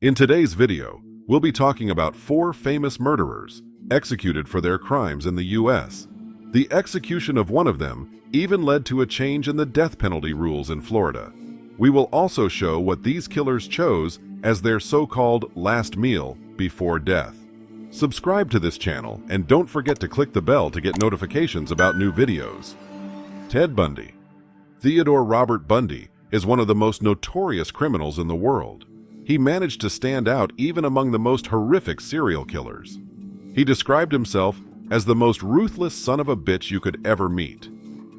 In today's video, we'll be talking about 4 famous murderers executed for their crimes in the U.S. The execution of one of them even led to a change in the death penalty rules in Florida. We will also show what these killers chose as their so-called last meal before death. Subscribe to this channel and don't forget to click the bell to get notifications about new videos. Ted Bundy. Theodore Robert Bundy is one of the most notorious criminals in the world. He managed to stand out even among the most horrific serial killers. He described himself as the most ruthless son of a bitch you could ever meet.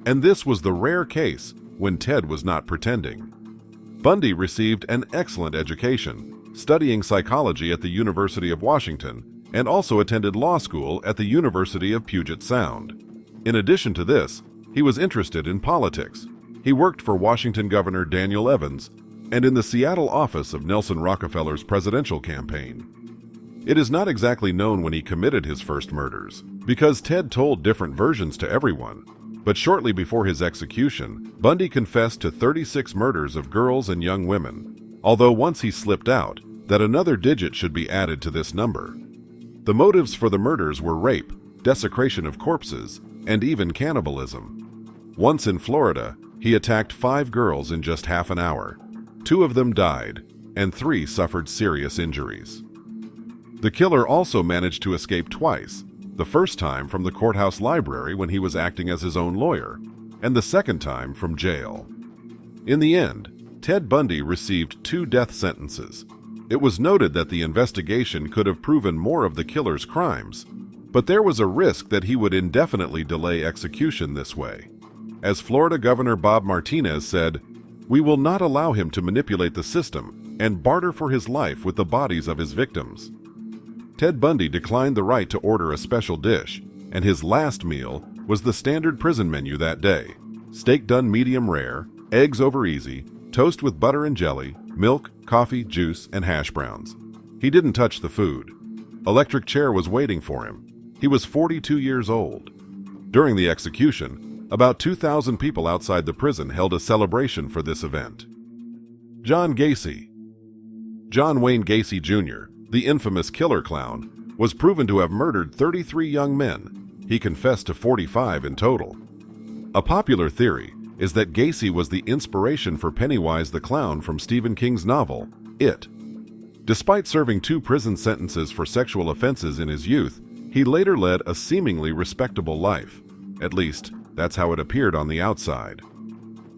And this was the rare case when Ted was not pretending. Bundy received an excellent education, studying psychology at the University of Washington, and also attended law school at the University of Puget Sound. In addition to this, he was interested in politics. He worked for Washington Governor Daniel Evans and in the Seattle office of Nelson Rockefeller's presidential campaign. It is not exactly known when he committed his first murders, because Ted told different versions to everyone. But shortly before his execution, Bundy confessed to 36 murders of girls and young women, although once he slipped out that another digit should be added to this number. The motives for the murders were rape, desecration of corpses, and even cannibalism. Once in Florida, he attacked 5 girls in just half an hour. 2 of them died, and 3 suffered serious injuries. The killer also managed to escape twice, the first time from the courthouse library when he was acting as his own lawyer, and the second time from jail. In the end, Ted Bundy received 2 death sentences. It was noted that the investigation could have proven more of the killer's crimes, but there was a risk that he would indefinitely delay execution this way. As Florida Governor Bob Martinez said, "We will not allow him to manipulate the system and barter for his life with the bodies of his victims." Ted Bundy declined the right to order a special dish, and his last meal was the standard prison menu that day: steak done medium rare, eggs over easy, toast with butter and jelly, milk, coffee, juice, and hash browns. He didn't touch the food. Electric chair was waiting for him. He was 42 years old. During the execution, about 2,000 people outside the prison held a celebration for this event. John Gacy. John Wayne Gacy Jr., the infamous killer clown, was proven to have murdered 33 young men. He confessed to 45 in total. A popular theory is that Gacy was the inspiration for Pennywise the Clown from Stephen King's novel, It. Despite serving 2 prison sentences for sexual offenses in his youth, he later led a seemingly respectable life. At least, that's how it appeared on the outside.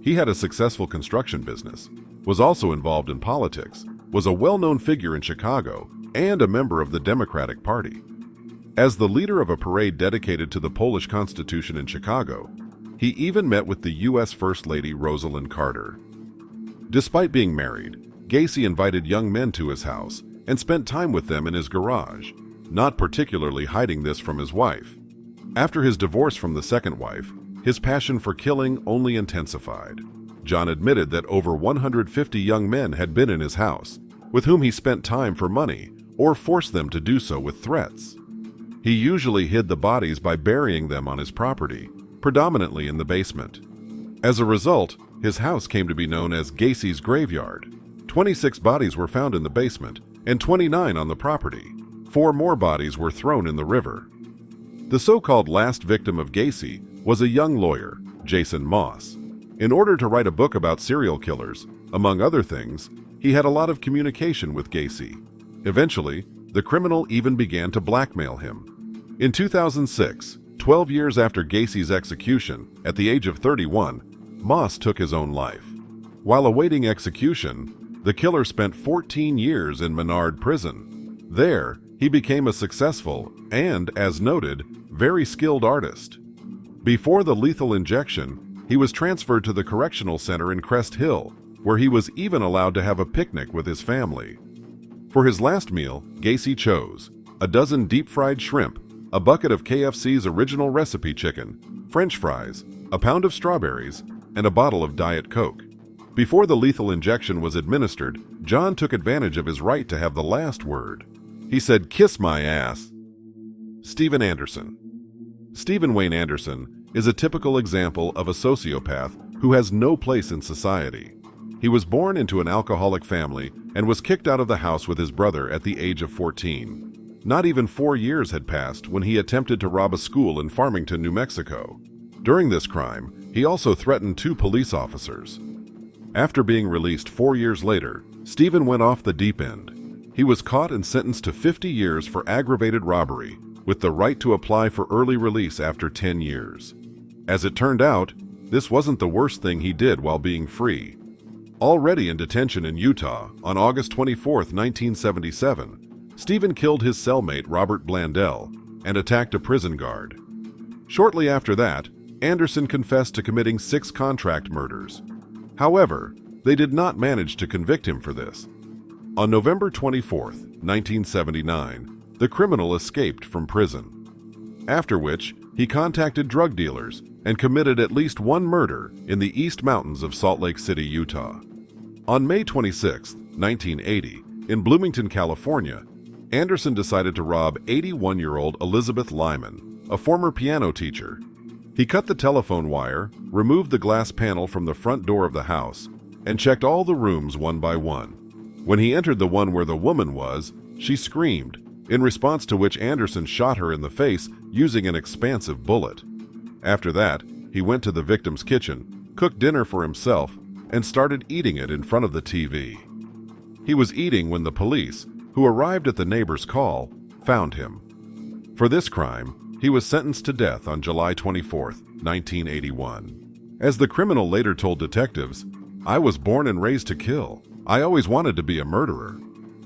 He had a successful construction business, was also involved in politics, was a well-known figure in Chicago, and a member of the Democratic Party. As the leader of a parade dedicated to the Polish Constitution in Chicago, he even met with the U.S. First Lady Rosalind Carter. Despite being married, Gacy invited young men to his house and spent time with them in his garage, not particularly hiding this from his wife. After his divorce from the second wife, his passion for killing only intensified. John admitted that over 150 young men had been in his house, with whom he spent time for money or forced them to do so with threats. He usually hid the bodies by burying them on his property, predominantly in the basement. As a result, his house came to be known as Gacy's Graveyard. 26 bodies were found in the basement and 29 on the property. 4 more bodies were thrown in the river. The so-called last victim of Gacy was a young lawyer, Jason Moss. In order to write a book about serial killers, among other things, he had a lot of communication with Gacy. Eventually, the criminal even began to blackmail him. In 2006, 12 years after Gacy's execution, at the age of 31, Moss took his own life. While awaiting execution, the killer spent 14 years in Menard Prison. There, he became a successful and, as noted, very skilled artist. Before the lethal injection, he was transferred to the correctional center in Crest Hill, where he was even allowed to have a picnic with his family. For his last meal, Gacy chose a dozen deep-fried shrimp, a bucket of KFC's original recipe chicken, French fries, a pound of strawberries, and a bottle of Diet Coke. Before the lethal injection was administered, John took advantage of his right to have the last word. He said, "Kiss my ass." Steven Anderson. Stephen Wayne Anderson is a typical example of a sociopath who has no place in society. He was born into an alcoholic family and was kicked out of the house with his brother at the age of 14. Not even 4 years had passed when he attempted to rob a school in Farmington, New Mexico. During this crime, he also threatened 2 police officers. After being released 4 years later, Stephen went off the deep end. He was caught and sentenced to 50 years for aggravated robbery, with the right to apply for early release after 10 years. As it turned out, this wasn't the worst thing he did while being free. Already in detention in Utah, on August 24, 1977, Stephen killed his cellmate Robert Blandell and attacked a prison guard. Shortly after that, Anderson confessed to committing 6 contract murders. However, they did not manage to convict him for this. On November 24, 1979, the criminal escaped from prison. After which, he contacted drug dealers and committed at least 1 murder in the East Mountains of Salt Lake City, Utah. On May 26, 1980, in Bloomington, California, Anderson decided to rob 81-year-old Elizabeth Lyman, a former piano teacher. He cut the telephone wire, removed the glass panel from the front door of the house, and checked all the rooms one by one. When he entered the one where the woman was, she screamed, in response to which Anderson shot her in the face using an expansive bullet. After that, he went to the victim's kitchen, cooked dinner for himself, and started eating it in front of the TV. He was eating when the police, who arrived at the neighbor's call, found him. For this crime, he was sentenced to death on July 24, 1981. As the criminal later told detectives, "I was born and raised to kill. I always wanted to be a murderer."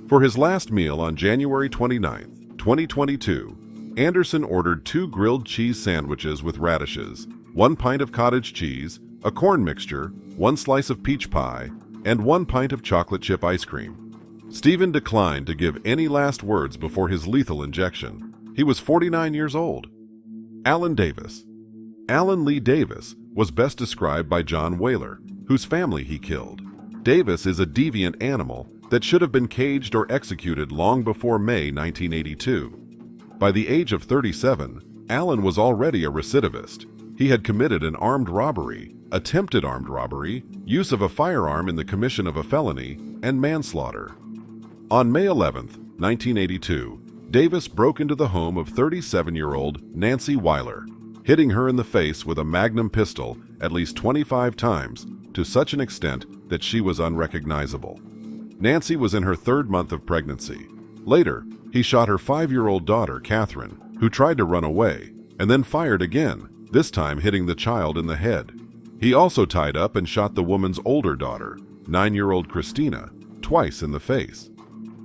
For his last meal on January 29, 2022, Anderson ordered 2 grilled cheese sandwiches with radishes, 1 pint of cottage cheese, a corn mixture, 1 slice of peach pie, and 1 pint of chocolate chip ice cream. Stephen declined to give any last words before his lethal injection. He was 49 years old. Alan Davis. Alan Lee Davis was best described by John Whaler, whose family he killed. Davis is a deviant animal that should have been caged or executed long before May 1982. By the age of 37, Alan was already a recidivist. He had committed an armed robbery, attempted armed robbery, use of a firearm in the commission of a felony, and manslaughter. On May 11, 1982, Davis broke into the home of 37-year-old Nancy Weiler, hitting her in the face with a Magnum pistol at least 25 times, to such an extent that she was unrecognizable. Nancy was in her 3rd month of pregnancy. Later, he shot her 5-year-old daughter, Catherine, who tried to run away, and then fired again, this time hitting the child in the head. He also tied up and shot the woman's older daughter, 9-year-old Christina, twice in the face.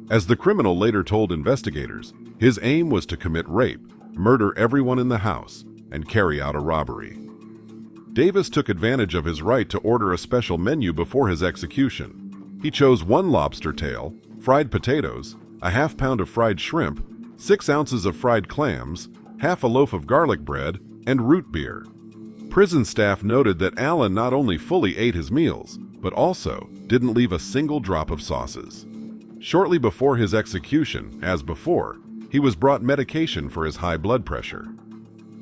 As the criminal later told investigators, his aim was to commit rape, murder everyone in the house, and carry out a robbery. Davis took advantage of his right to order a special menu before his execution. He chose 1 lobster tail, fried potatoes, a half pound of fried shrimp, 6 ounces of fried clams, half a loaf of garlic bread, and root beer. Prison staff noted that Alan not only fully ate his meals, but also didn't leave a single drop of sauces. Shortly before his execution, as before, he was brought medication for his high blood pressure.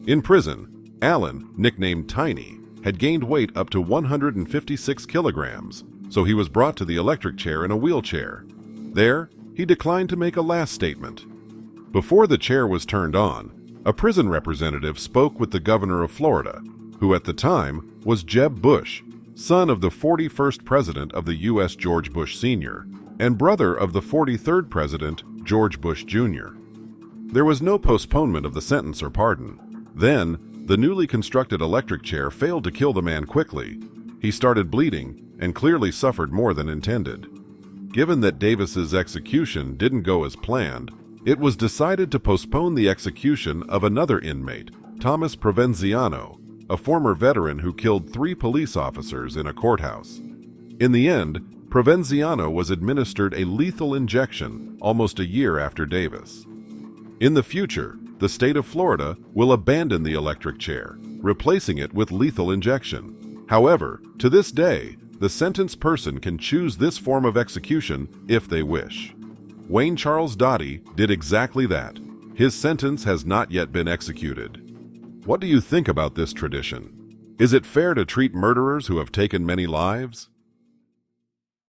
In prison, Alan, nicknamed Tiny, had gained weight up to 156 kilograms, so he was brought to the electric chair in a wheelchair. There, he declined to make a last statement. Before the chair was turned on, a prison representative spoke with the governor of Florida, who at the time was Jeb Bush, son of the 41st president of the U.S. George Bush Sr., and brother of the 43rd president, George Bush Jr. There was no postponement of the sentence or pardon. Then, the newly constructed electric chair failed to kill the man quickly. He started bleeding and clearly suffered more than intended. Given that Davis's execution didn't go as planned, it was decided to postpone the execution of another inmate, Thomas Provenziano, a former veteran who killed 3 police officers in a courthouse. In the end, Provenziano was administered a lethal injection almost a year after Davis. In the future, the state of Florida will abandon the electric chair, replacing it with lethal injection. However, to this day, the sentenced person can choose this form of execution if they wish. Wayne Charles Dottie did exactly that. His sentence has not yet been executed. What do you think about this tradition? Is it fair to treat murderers who have taken many lives?